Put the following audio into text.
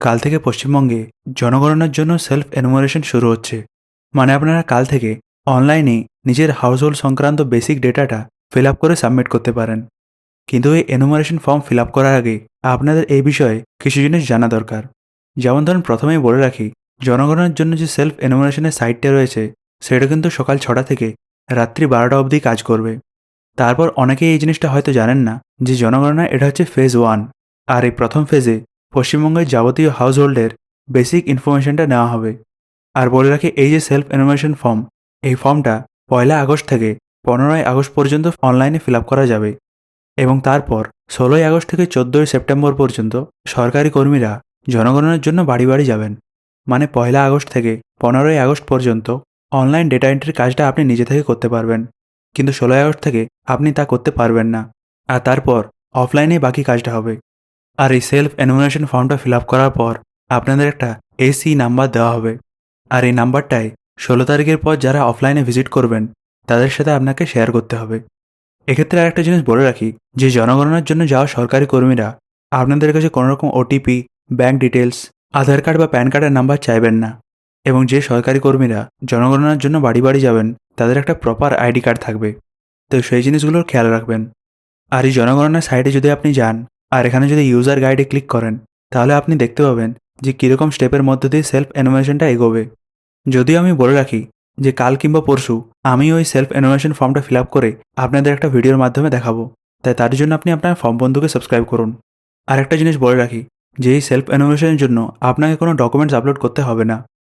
কাল থেকে পশ্চিমবঙ্গে জনগণনার জন্য সেলফ এনুমারেশন শুরু হচ্ছে। মানে আপনারা কাল থেকে অনলাইনে নিজের হাউসহোল্ড সংক্রান্ত বেসিক ডেটাটা ফিল আপ করে সাবমিট করতে পারেন। কিন্তু এই এনুমারেশন ফর্ম ফিল আপ করার আগে আপনাদের এই বিষয়ে কিছু জিনিস জানা দরকার। যেমন ধরুন, প্রথমেই বলে রাখি, জনগণনার জন্য যে সেলফ এনুমারেশনের সাইটটা রয়েছে সেটা কিন্তু সকাল 6টা থেকে রাত্রি 12টা অবধি কাজ করবে। তারপর অনেকেই এই জিনিসটা হয়তো জানেন না যে জনগণনা এটা হচ্ছে ফেজ 1। আর এই প্রথম ফেজে পশ্চিমবঙ্গের যাবতীয় হাউস হোল্ডের বেসিক ইনফরমেশনটা নেওয়া হবে। আর বলে রাখি, এই যে সেলফ এনুমারেশন ফর্ম, এই ফর্মটা 1 আগস্ট থেকে 15 আগস্ট পর্যন্ত অনলাইনে ফিল আপ করা যাবে। এবং তারপর 16 আগস্ট থেকে 14 সেপ্টেম্বর পর্যন্ত সরকারি কর্মীরা জনগণনার জন্য বাড়ি বাড়ি যাবেন। মানে 1 আগস্ট থেকে 15 আগস্ট পর্যন্ত অনলাইন ডেটা এন্ট্রির কাজটা আপনি নিজে থেকে করতে পারবেন, কিন্তু 16 আগস্ট থেকে আপনি তা করতে পারবেন না। আর তারপর অফলাইনে বাকি কাজটা হবে। আর এই সেলফ এনুমারেশন ফর্মটা ফিল আপ করার পর আপনাদের একটা এসি নাম্বার দেওয়া হবে। আর এই নাম্বারটায় 16 তারিখের পর যারা অফলাইনে ভিজিট করবেন তাদের সাথে আপনাকে শেয়ার করতে হবে। এক্ষেত্রে আরেকটা জিনিস বলে রাখি, যে জনগণনার জন্য যাওয়া সরকারি কর্মীরা আপনাদের কাছে কোনো রকম ওটিপি, ব্যাংক ডিটেলস, আধার কার্ড বা প্যান কার্ডের নাম্বার চাইবেন না। এবং যে সরকারি কর্মীরা জনগণনার জন্য বাড়ি বাড়ি যাবেন তাদের একটা প্রপার আইডি কার্ড থাকবে। তো সেই জিনিসগুলোর খেয়াল রাখবেন। আর এই জনগণনার সাইটে যদি আপনি যান আর এখানে যদি ইউজার গাইডে ক্লিক করেন, তাহলে আপনি দেখতে পাবেন যে কীরকম স্টেপের মধ্যে দিয়ে সেলফ এনুমারেশনটা এগোবে। যদিও আমি বলে রাখি যে কাল কিংবা পরশু আমি ওই সেলফ এনুমারেশন ফর্মটা ফিল আপ করে আপনাদের একটা ভিডিওর মাধ্যমে দেখাবো। তাই তার জন্য আপনি আপনার ফর্ম বন্ধুকে সাবস্ক্রাইব করুন। আর একটা জিনিস বলে রাখি, যে এই সেলফ এনুমারেশনের জন্য আপনাকে কোনো ডকুমেন্টস আপলোড করতে হবে না।